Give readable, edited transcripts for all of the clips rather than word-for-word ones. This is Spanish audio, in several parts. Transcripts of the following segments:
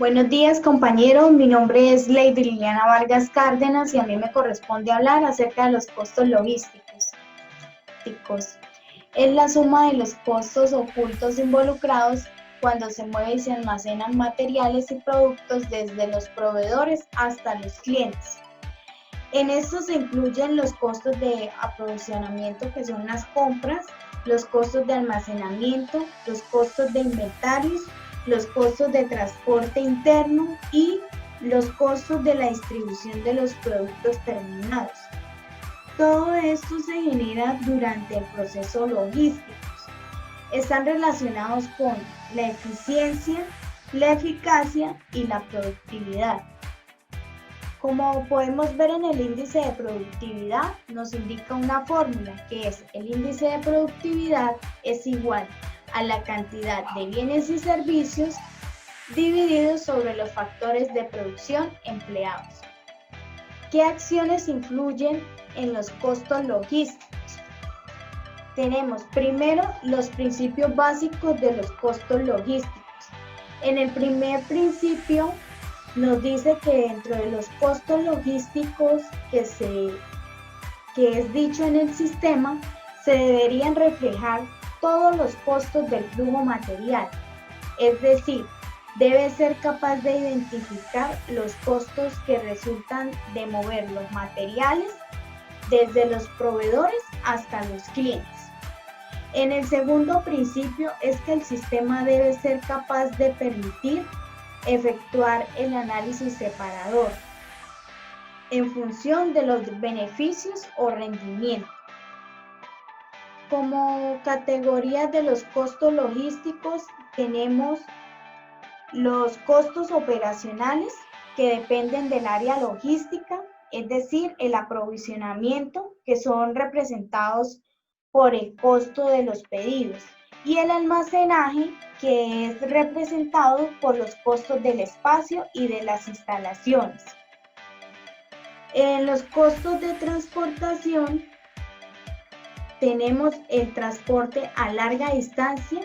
Buenos días, compañeros. Mi nombre es Lady Liliana Vargas Cárdenas y a mí me corresponde hablar acerca de los costos logísticos. Es la suma de los costos ocultos involucrados cuando se mueve y se almacenan materiales y productos desde los proveedores hasta los clientes. En esto se incluyen los costos de aprovisionamiento, que son las compras, los costos de almacenamiento, los costos de inventarios, los costos de transporte interno y los costos de la distribución de los productos terminados. Todo esto se genera durante el proceso logístico. Están relacionados con la eficiencia, la eficacia y la productividad. Como podemos ver en el índice de productividad, nos indica una fórmula que es: el índice de productividad es igual a la cantidad de bienes y servicios divididos sobre los factores de producción empleados. ¿Qué acciones influyen en los costos logísticos? Tenemos primero los principios básicos de los costos logísticos. En el primer principio nos dice que dentro de los costos logísticos que es dicho en el sistema, se deberían reflejar todos los costos del flujo material, es decir, debe ser capaz de identificar los costos que resultan de mover los materiales desde los proveedores hasta los clientes. En el segundo principio es que el sistema debe ser capaz de permitir efectuar el análisis separador en función de los beneficios o rendimiento. Como categorías de los costos logísticos tenemos los costos operacionales, que dependen del área logística, es decir, el aprovisionamiento, que son representados por el costo de los pedidos, y el almacenaje, que es representado por los costos del espacio y de las instalaciones. En los costos de transportación tenemos el transporte a larga distancia,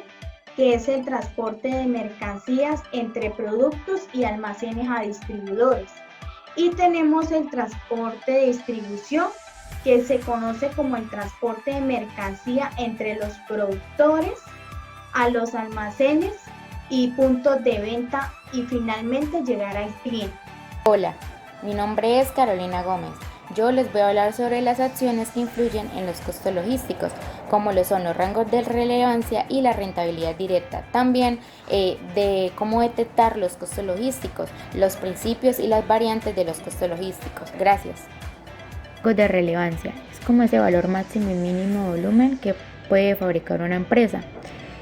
que es el transporte de mercancías entre productos y almacenes a distribuidores. Y tenemos el transporte de distribución, que se conoce como el transporte de mercancía entre los productores a los almacenes y puntos de venta y finalmente llegar al cliente. Hola, mi nombre es Carolina Gómez. Yo les voy a hablar sobre las acciones que influyen en los costos logísticos, como lo son los rangos de relevancia y la rentabilidad directa. También de cómo detectar los costos logísticos, los principios y las variantes de los costos logísticos. Gracias. Rangos de relevancia es como ese valor máximo y mínimo volumen que puede fabricar una empresa.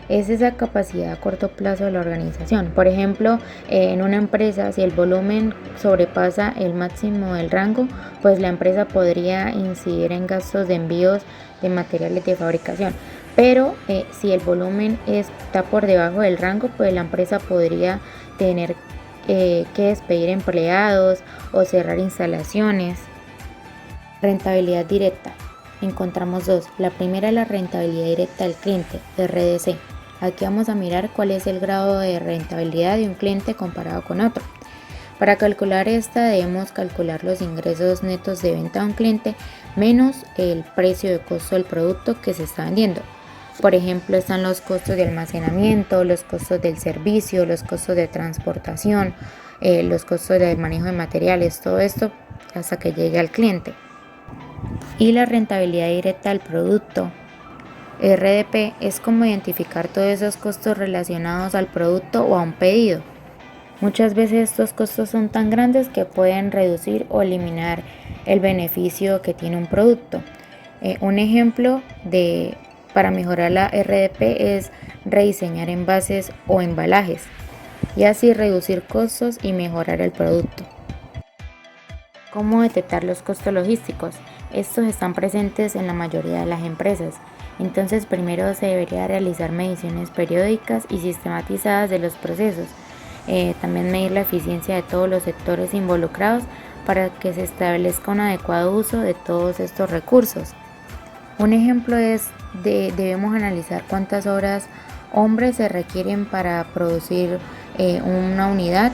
Es esa capacidad a corto plazo de la organización. Por ejemplo, en una empresa, si el volumen sobrepasa el máximo del rango, pues la empresa podría incidir en gastos de envíos de materiales de fabricación. Pero si el volumen está por debajo del rango, pues la empresa podría tener que despedir empleados o cerrar instalaciones. Rentabilidad directa. Encontramos dos. La primera es la rentabilidad directa del cliente, RDC. Aquí vamos a mirar cuál es el grado de rentabilidad de un cliente comparado con otro. Para calcular esta debemos calcular los ingresos netos de venta de un cliente menos el precio de costo del producto que se está vendiendo. Por ejemplo, están los costos de almacenamiento, los costos del servicio, los costos de transportación, los costos de manejo de materiales, todo esto hasta que llegue al cliente. Y la rentabilidad directa del producto, RDP, es como identificar todos esos costos relacionados al producto o a un pedido. Muchas veces estos costos son tan grandes que pueden reducir o eliminar el beneficio que tiene un producto. Un ejemplo para mejorar la RDP es rediseñar envases o embalajes y así reducir costos y mejorar el producto. ¿Cómo detectar los costos logísticos? Estos están presentes en la mayoría de las empresas. Entonces, primero se debería realizar mediciones periódicas y sistematizadas de los procesos. También medir la eficiencia de todos los sectores involucrados para que se establezca un adecuado uso de todos estos recursos. Un ejemplo es debemos analizar cuántas horas hombres se requieren para producir una unidad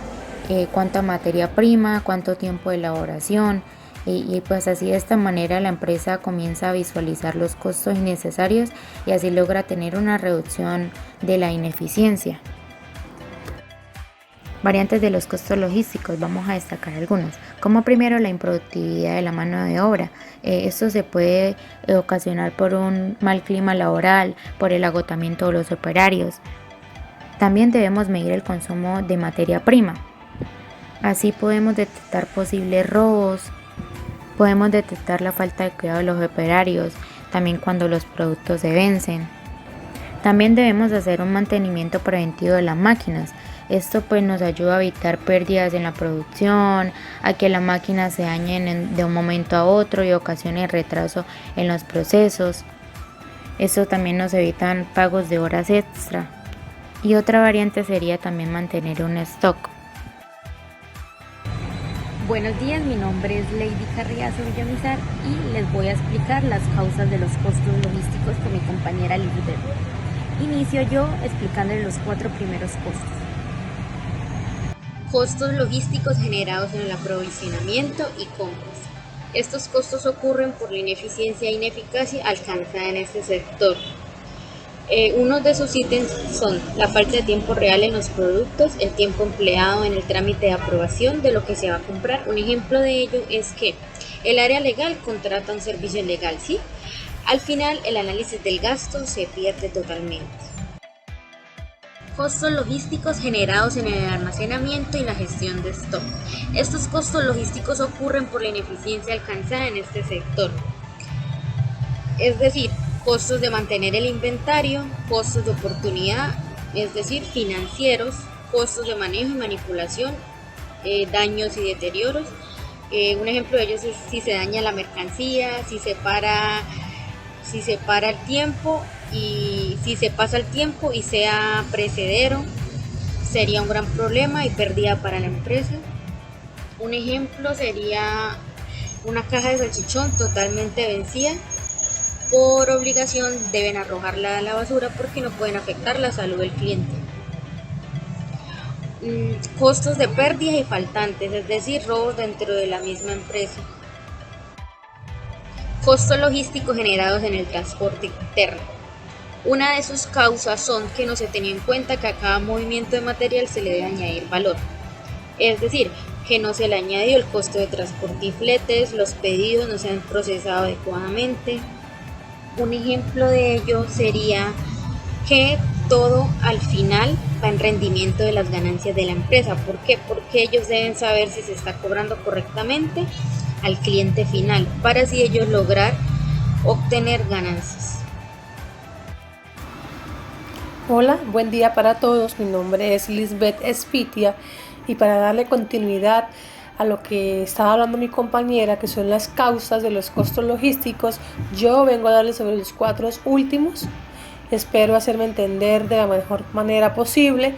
cuánta materia prima, cuánto tiempo de elaboración, y pues así de esta manera la empresa comienza a visualizar los costos innecesarios y así logra tener una reducción de la ineficiencia. Variantes de los costos logísticos, vamos a destacar algunos, como primero la improductividad de la mano de obra. Esto se puede ocasionar por un mal clima laboral, por el agotamiento de los operarios. También debemos medir el consumo de materia prima. Así podemos detectar posibles robos, podemos detectar la falta de cuidado de los operarios, también cuando los productos se vencen. También debemos hacer un mantenimiento preventivo de las máquinas. Esto pues nos ayuda a evitar pérdidas en la producción, a que las máquinas se dañen de un momento a otro y ocasione retraso en los procesos. Esto también nos evitan pagos de horas extra. Y otra variante sería también mantener un stock. Buenos días, mi nombre es Lady Carriazo Villamizar y les voy a explicar las causas de los costos logísticos con mi compañera Lisbeth. Inicio yo explicándole los 4 primeros costos. Costos logísticos generados en el aprovisionamiento y compras. Estos costos ocurren por la ineficiencia e ineficacia alcanzada en este sector. Unos de sus ítems son la falta de tiempo real en los productos, el tiempo empleado en el trámite de aprobación de lo que se va a comprar. Un ejemplo de ello es que el área legal contrata un servicio legal, ¿sí? Al final, el análisis del gasto se pierde totalmente. Costos logísticos generados en el almacenamiento y la gestión de stock. Estos costos logísticos ocurren por la ineficiencia alcanzada en este sector. Es decir, costos de mantener el inventario, costos de oportunidad, es decir, financieros, costos de manejo y manipulación, daños y deterioros. Un ejemplo de ellos es si se daña la mercancía, si se para el tiempo y si se pasa el tiempo y sea precedero, sería un gran problema y pérdida para la empresa. Un ejemplo sería una caja de salchichón totalmente vencida. Por obligación deben arrojarla a la basura porque no pueden afectar la salud del cliente. Costos de pérdidas y faltantes, es decir, robos dentro de la misma empresa. Costos logísticos generados en el transporte interno. Una de sus causas son que no se tenía en cuenta que a cada movimiento de material se le debe añadir valor. Es decir, que no se le ha añadido el costo de transporte y fletes, los pedidos no se han procesado adecuadamente. Un ejemplo de ello sería que todo al final va en rendimiento de las ganancias de la empresa. ¿Por qué? Porque ellos deben saber si se está cobrando correctamente al cliente final para así ellos lograr obtener ganancias. Hola, buen día para todos. Mi nombre es Lisbeth Espitia y para darle continuidad a lo que estaba hablando mi compañera, que son las causas de los costos logísticos, yo vengo a darles sobre los 4 últimos. Espero hacerme entender de la mejor manera posible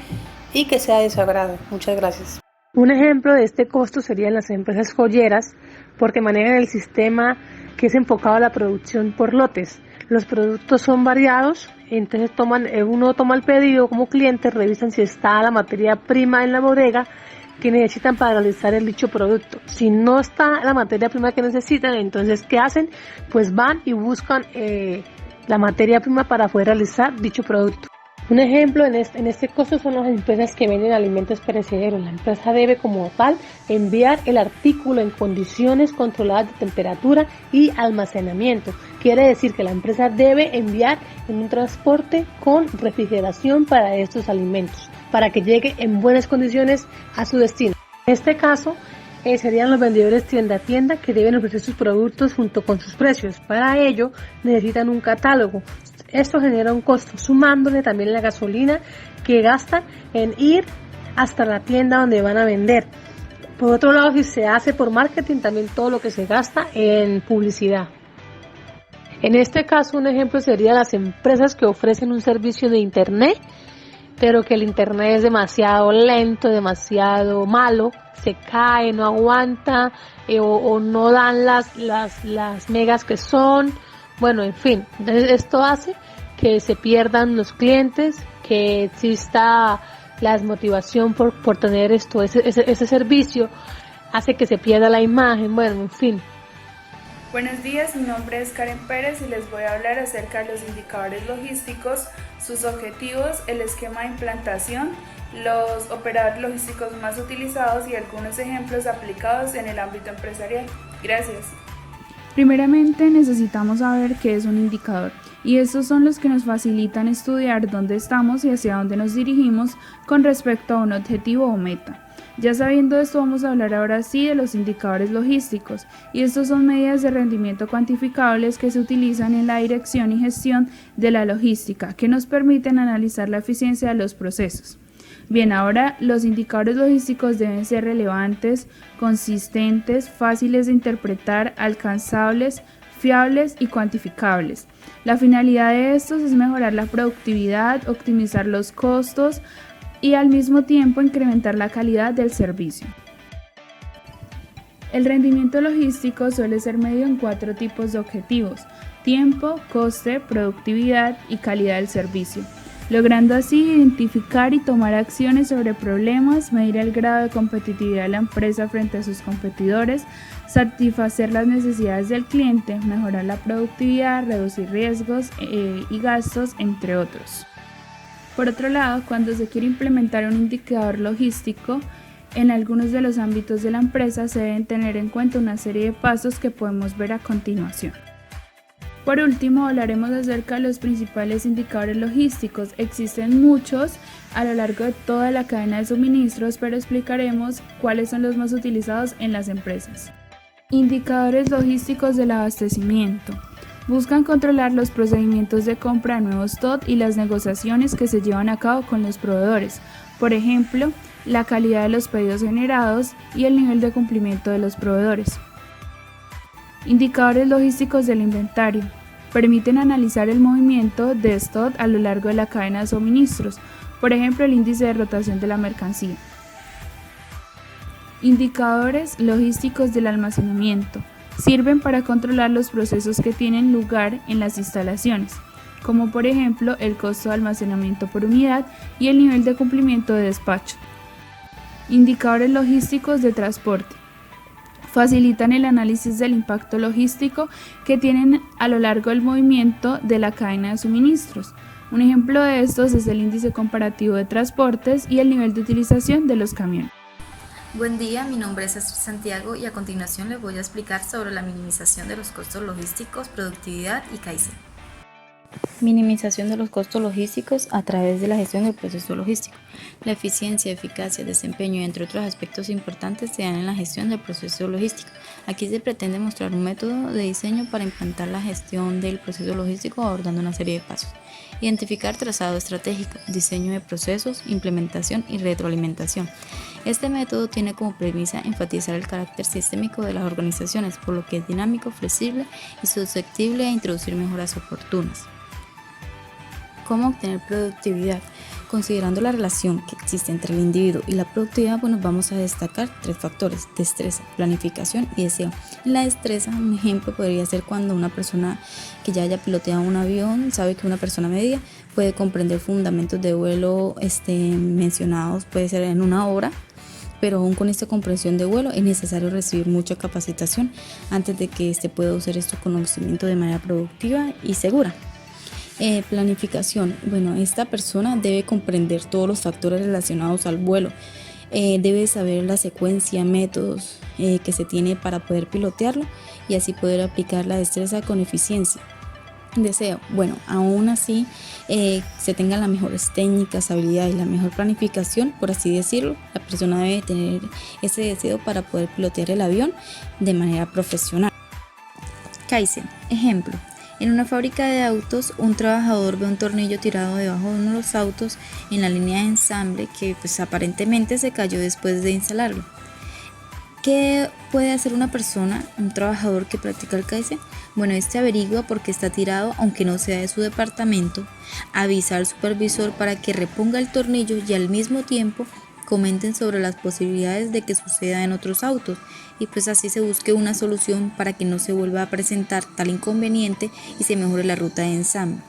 y que sea de su agrado. Muchas gracias. Un ejemplo de este costo serían las empresas joyeras, porque manejan el sistema que es enfocado a la producción por lotes. Los productos son variados, entonces uno toma el pedido como cliente, revisan si está la materia prima en la bodega que necesitan para realizar el dicho producto. Si no está la materia prima que necesitan, entonces ¿qué hacen? Pues van y buscan la materia prima para poder realizar dicho producto. Un ejemplo en este costo son las empresas que venden alimentos perecederos. La empresa debe como tal enviar el artículo en condiciones controladas de temperatura y almacenamiento. Quiere decir que la empresa debe enviar en un transporte con refrigeración para estos alimentos, para que llegue en buenas condiciones a su destino. En este caso, serían los vendedores tienda a tienda que deben ofrecer sus productos junto con sus precios. Para ello, necesitan un catálogo. Esto genera un costo, sumándole también la gasolina que gastan en ir hasta la tienda donde van a vender. Por otro lado, si se hace por marketing, también todo lo que se gasta en publicidad. En este caso, un ejemplo sería las empresas que ofrecen un servicio de internet, pero que el internet es demasiado lento, demasiado malo, se cae, no aguanta o no dan las megas que son. Bueno, en fin, entonces esto hace que se pierdan los clientes, que exista la desmotivación por tener ese servicio hace que se pierda la imagen, bueno, en fin. Buenos días, mi nombre es Karen Pérez y les voy a hablar acerca de los indicadores logísticos, sus objetivos, el esquema de implantación, los operadores logísticos más utilizados y algunos ejemplos aplicados en el ámbito empresarial. Gracias. Primeramente necesitamos saber qué es un indicador, y estos son los que nos facilitan estudiar dónde estamos y hacia dónde nos dirigimos con respecto a un objetivo o meta. Ya sabiendo esto, vamos a hablar ahora sí de los indicadores logísticos, y estos son medidas de rendimiento cuantificables que se utilizan en la dirección y gestión de la logística, que nos permiten analizar la eficiencia de los procesos. Bien, ahora los indicadores logísticos deben ser relevantes, consistentes, fáciles de interpretar, alcanzables, fiables y cuantificables. La finalidad de estos es mejorar la productividad, optimizar los costos y al mismo tiempo incrementar la calidad del servicio. El rendimiento logístico suele ser medido en 4 tipos de objetivos: tiempo, coste, productividad y calidad del servicio, logrando así identificar y tomar acciones sobre problemas, medir el grado de competitividad de la empresa frente a sus competidores, satisfacer las necesidades del cliente, mejorar la productividad, reducir riesgos y gastos, entre otros. Por otro lado, cuando se quiere implementar un indicador logístico, en algunos de los ámbitos de la empresa se deben tener en cuenta una serie de pasos que podemos ver a continuación. Por último, hablaremos acerca de los principales indicadores logísticos. Existen muchos a lo largo de toda la cadena de suministros, pero explicaremos cuáles son los más utilizados en las empresas. Indicadores logísticos del abastecimiento. Buscan controlar los procedimientos de compra de nuevos stock y las negociaciones que se llevan a cabo con los proveedores. Por ejemplo, la calidad de los pedidos generados y el nivel de cumplimiento de los proveedores. Indicadores logísticos del inventario. Permiten analizar el movimiento de stock a lo largo de la cadena de suministros, por ejemplo el índice de rotación de la mercancía. Indicadores logísticos del almacenamiento. Sirven para controlar los procesos que tienen lugar en las instalaciones, como por ejemplo el costo de almacenamiento por unidad y el nivel de cumplimiento de despacho. Indicadores logísticos de transporte. Facilitan el análisis del impacto logístico que tienen a lo largo del movimiento de la cadena de suministros. Un ejemplo de estos es el índice comparativo de transportes y el nivel de utilización de los camiones. Buen día, mi nombre es Esther Santiago y a continuación les voy a explicar sobre la minimización de los costos logísticos, productividad y Kaizen. Minimización de los costos logísticos a través de la gestión del proceso logístico. La eficiencia, eficacia, desempeño y entre otros aspectos importantes se dan en la gestión del proceso logístico. Aquí se pretende mostrar un método de diseño para implantar la gestión del proceso logístico abordando una serie de pasos. Identificar trazado estratégico, diseño de procesos, implementación y retroalimentación. Este método tiene como premisa enfatizar el carácter sistémico de las organizaciones, por lo que es dinámico, flexible y susceptible a introducir mejoras oportunas. ¿Cómo obtener productividad? Considerando la relación que existe entre el individuo y la productividad, vamos a destacar 3 factores: destreza, planificación y deseo. En la destreza, un ejemplo podría ser cuando una persona que ya haya piloteado un avión sabe que una persona media puede comprender fundamentos de vuelo mencionados, puede ser en una hora, pero aún con esta comprensión de vuelo es necesario recibir mucha capacitación antes de que pueda usar estos conocimientos de manera productiva y segura. Planificación. Esta persona debe comprender todos los factores relacionados al vuelo, debe saber la secuencia, métodos que se tiene para poder pilotearlo y así poder aplicar la destreza con eficiencia. Deseo. Aún así se tengan las mejores técnicas, habilidades y la mejor planificación, por así decirlo, la persona debe tener ese deseo para poder pilotear el avión de manera profesional. Kaizen. Ejemplo. En una fábrica de autos, un trabajador ve un tornillo tirado debajo de uno de los autos en la línea de ensamble que aparentemente se cayó después de instalarlo. ¿Qué puede hacer una persona, un trabajador que practica el Kaizen? Averigua por qué está tirado, aunque no sea de su departamento, avisa al supervisor para que reponga el tornillo y al mismo tiempo comenten sobre las posibilidades de que suceda en otros autos y así se busque una solución para que no se vuelva a presentar tal inconveniente y se mejore la ruta de ensamble.